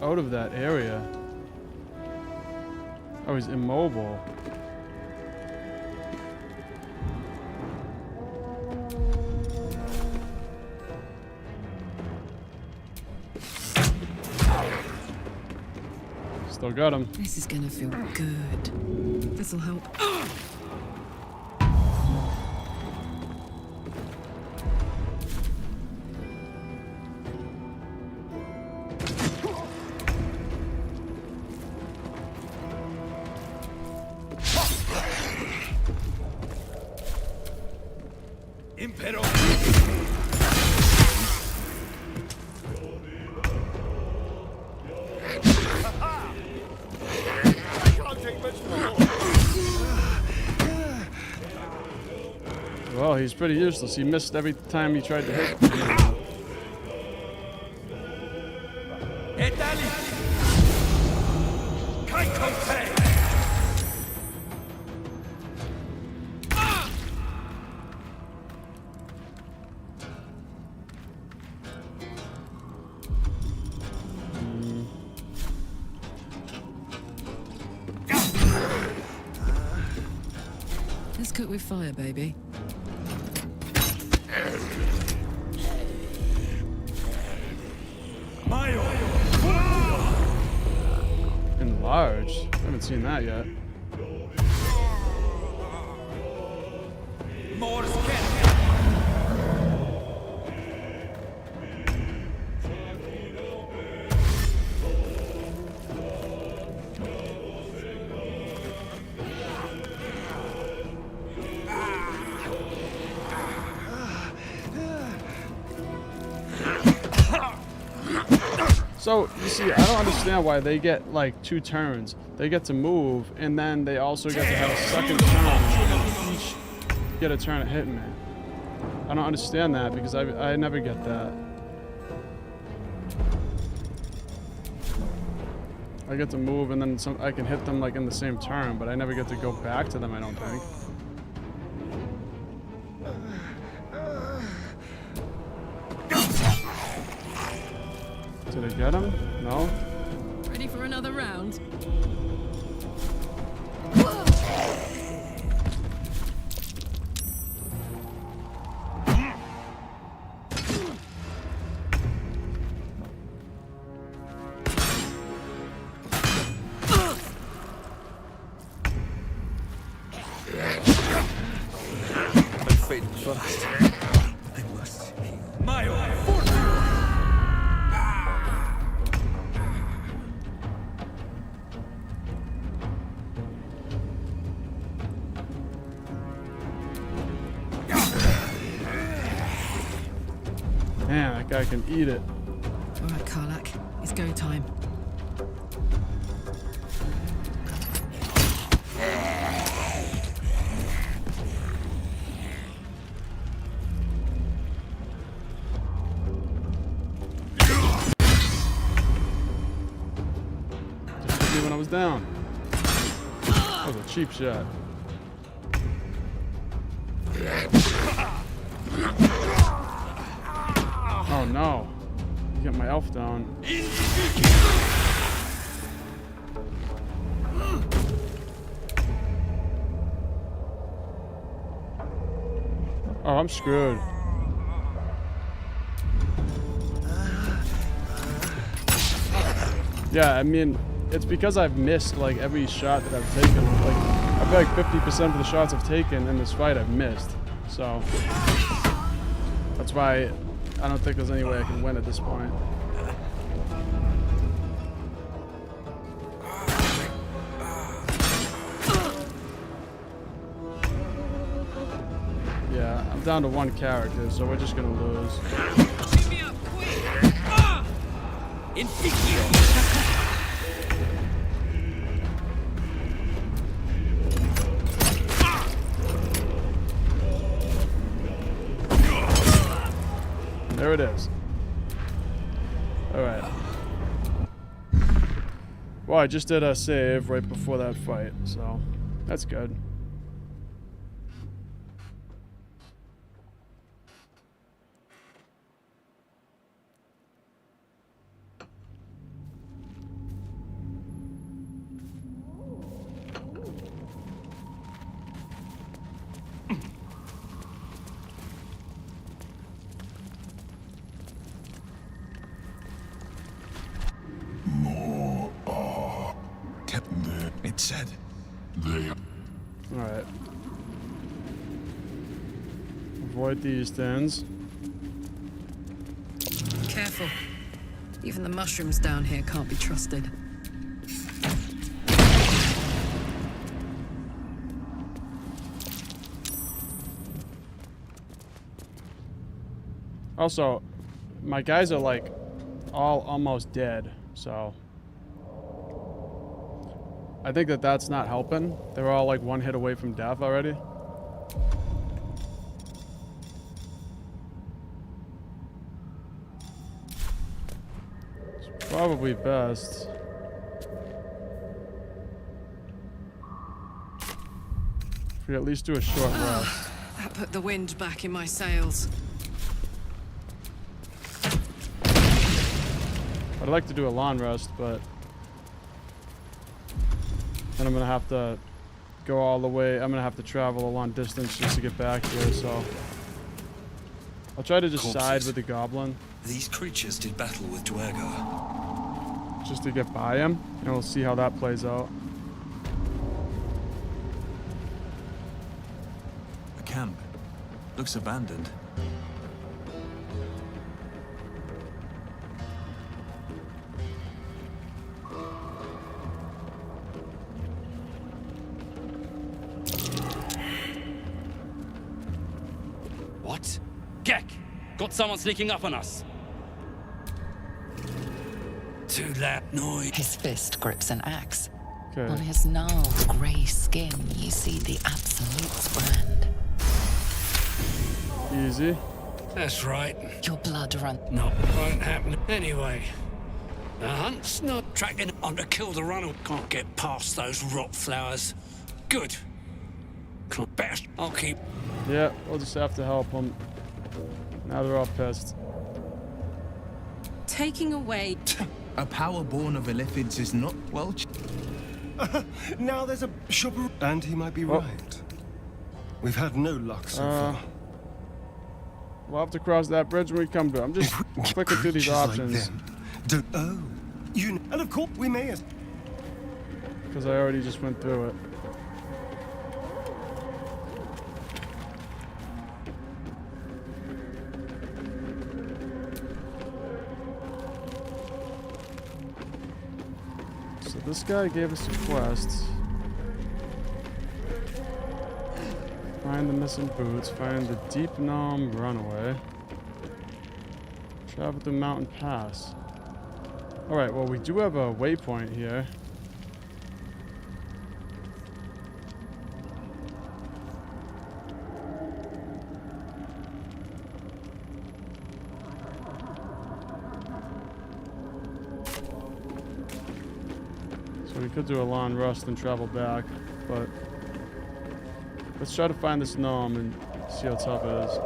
out of that area. Oh, he's immobile. Still got him. This is gonna feel good. This'll help. Impero. Well, he's pretty useless. He missed every time he tried to hit. Let's cook with fire, baby. Enlarged? I haven't seen that yet. So, you see, I don't understand why they get, like, 2 turns. They get to move, and then they also get to have a second turn and each get a turn at hitting me. I don't understand that, because I never get that. I get to move, and then I can hit them, like, in the same turn, but I never get to go back to them, I don't think. Did I get him? No? Ready for another round? I'm fading fast. I must heal my own fortune. Man, that guy can eat it. All right, Karlak. It's go time. Just hit me when I was down. That was a cheap shot. Oh no. You got my elf down. Oh, I'm screwed. Yeah, I mean, it's because I've missed, like, every shot that I've taken. Like, I feel like 50% of the shots I've taken in this fight I've missed. So, that's why I don't think there's any way I can win at this point. Yeah, I'm down to 1 character, so we're just gonna lose. There it is. Alright. Well, I just did a save right before that fight, so that's good. It said. Alright. Avoid these things. Careful. Even the mushrooms down here can't be trusted. Also, my guys are like all almost dead, so I think that that's not helping. They're all like 1 hit away from death already. It's probably best. If we at least do a short rest. That put the wind back in my sails. I'd like to do a long rest, but then I'm gonna have to go all the way. I'm gonna have to travel a long distance just to get back here, so I'll try to just side with the goblin. These creatures did battle with Duergar. Just to get by him, and we'll see how that plays out. A camp. Looks abandoned. Gek! Got someone sneaking up on us. too loud noise. His fist grips an axe. Okay. On his gnarled grey skin, you see the Absolute's brand. Easy. That's right. Your blood runs. Not won't happen anyway. The hunt's not tracking on to kill the runner. Can't get past those rot flowers. Good. Better. I'll keep. Yeah, we'll just have to help them. Now they're all pissed. Taking away. A power born of Illithids is not well. Now there's a shopper. And he might be right. We've had no luck so far. We'll have to cross that bridge when we come to it. I'm just clicking through these options. And of course we may. Because I already just went through it. So this guy gave us a quest. Find the missing boots. Find the Deep Gnome Runaway. Travel through Mountain Pass. Alright, well we do have a waypoint here. So we could do a long rest and travel back, but let's try to find this gnome and see how tough it is.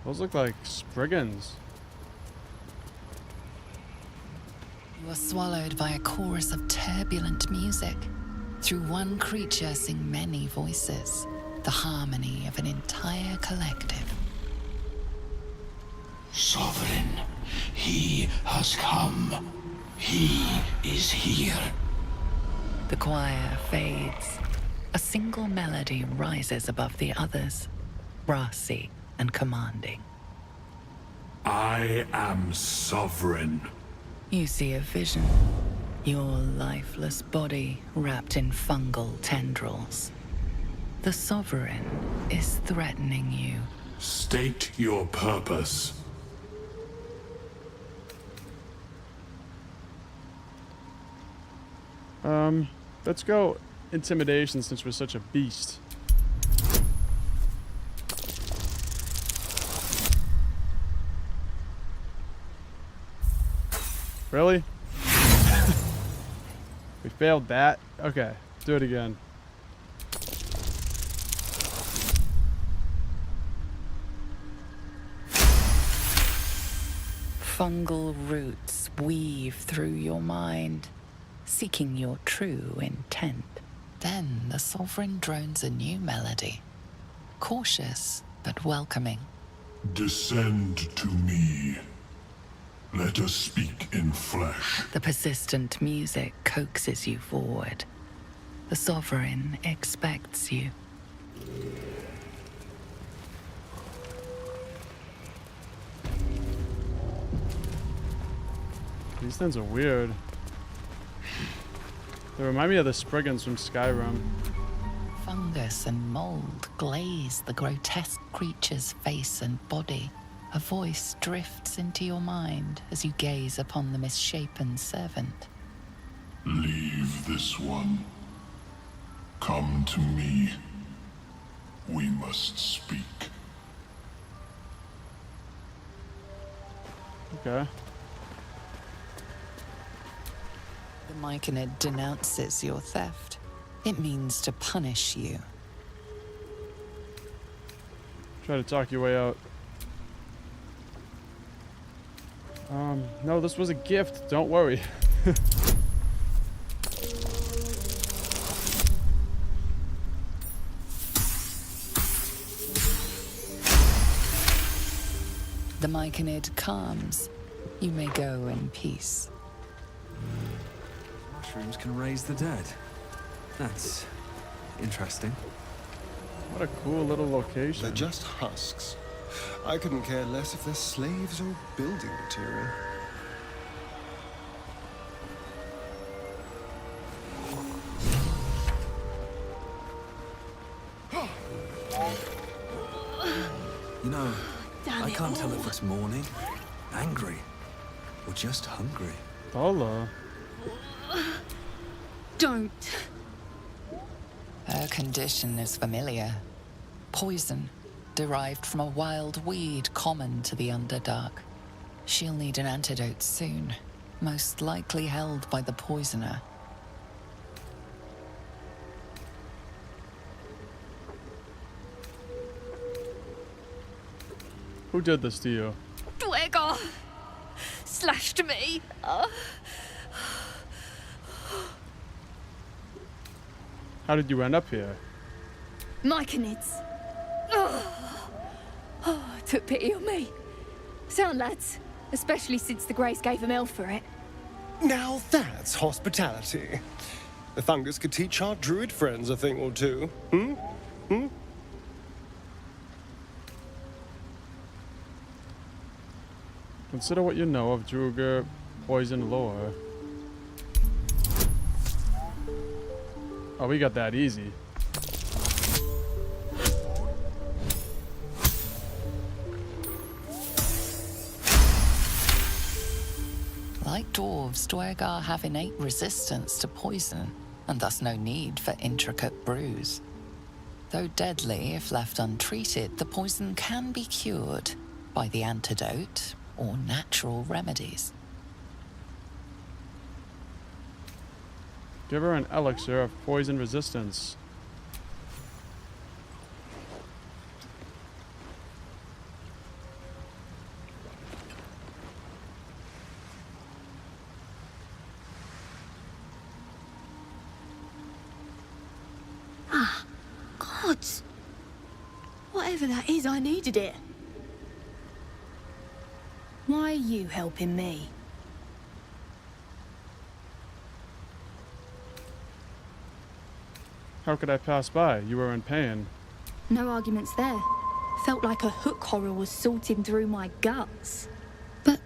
Those look like Spriggans. You are swallowed by a chorus of turbulent music. Through one creature sing many voices, the harmony of an entire collective. Sovereign, he has come. He is here. The choir fades. A single melody rises above the others, brassy and commanding. I am sovereign. You see a vision. Your lifeless body wrapped in fungal tendrils. The Sovereign is threatening you. State your purpose. Let's go intimidation since we're such a beast. Really? We failed that? Okay, do it again. Fungal roots weave through your mind, seeking your true intent. Then the Sovereign drones a new melody, cautious but welcoming. Descend to me. Let us speak in flesh. The persistent music coaxes you forward. The Sovereign expects you. These things are weird. They remind me of the Spriggans from Skyrim. Fungus and mold glaze the grotesque creature's face and body. A voice drifts into your mind as you gaze upon the misshapen servant. Leave this one. Come to me. We must speak. Okay. The Myconid denounces your theft. It means to punish you. Try to talk your way out. No, this was a gift. Don't worry. the Myconid calms, you may go in peace. Mushrooms can raise the dead. That's interesting. What a cool little location. They're just husks. I couldn't care less if they're slaves or building material. You know, I can't tell if it's mourning, angry, or just hungry. Hola. Don't. Her condition is familiar. Poison, derived from a wild weed common to the Underdark. She'll need an antidote soon, most likely held by the poisoner. Who did this to you? Dweggar slashed me. How did you end up here? Myconids. Took pity on me. Sound lads, especially since the Greys gave him hell for it. Now that's hospitality. The fungus could teach our druid friends a thing or two. Hmm? Consider what you know of Druger poison lore. Oh, we got that easy. Like dwarves, Dweggar have innate resistance to poison, and thus no need for intricate brews. Though deadly if left untreated, the poison can be cured by the antidote or natural remedies. Give her an elixir of poison resistance. Gods. Whatever that is, I needed it. Why are you helping me? How could I pass by? You were in pain. No arguments there. Felt like a hook horror was sorting through my guts. But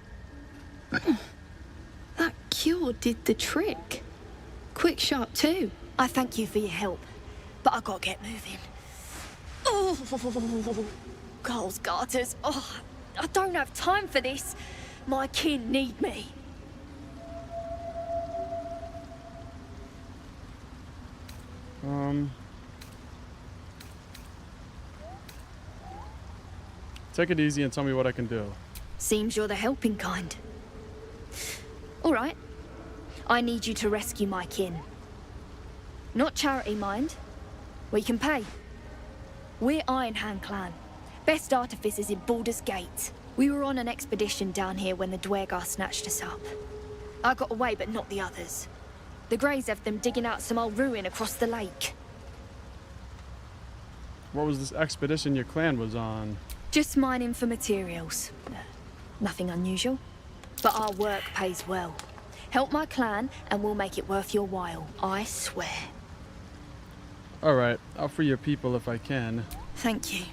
that cure did the trick. Quick, sharp too. I thank you for your help, but I gotta get moving. Oh, Carl's garters. Oh, I don't have time for this. My kin need me. Take it easy and tell me what I can do. Seems you're the helping kind. All right. I need you to rescue my kin. Not charity, mind. We can pay. We're Ironhand clan. Best artificers in Baldur's Gate. We were on an expedition down here when the Dweggar snatched us up. I got away, but not the others. The Greys have them digging out some old ruin across the lake. What was this expedition your clan was on? Just mining for materials. Nothing unusual. But our work pays well. Help my clan and we'll make it worth your while, I swear. Alright, I'll free your people if I can. Thank you.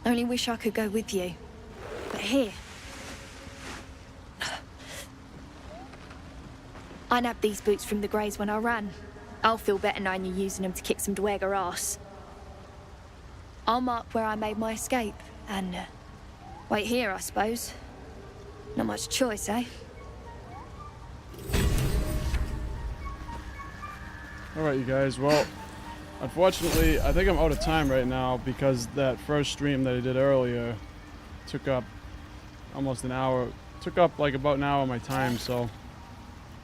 Only wish I could go with you. But here. I nabbed these boots from the Greys when I ran. I'll feel better knowing you're using them to kick some Dweggar ass. I'll mark where I made my escape, and wait here, I suppose. Not much choice, eh? Alright, you guys, well, unfortunately, I think I'm out of time right now because that first stream that I did earlier took up almost an hour. Took up like about an hour of my time, so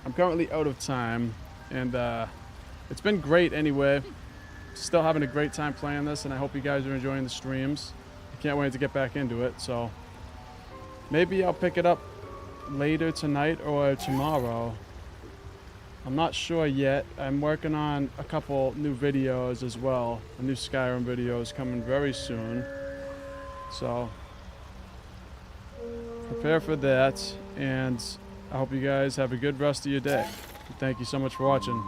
I'm currently out of time. And it's been great anyway. Still having a great time playing this, and I hope you guys are enjoying the streams. I can't wait to get back into it, so maybe I'll pick it up later tonight or tomorrow. I'm not sure yet. I'm working on a couple new videos as well. A new Skyrim video is coming very soon. So prepare for that, and I hope you guys have a good rest of your day. Thank you so much for watching.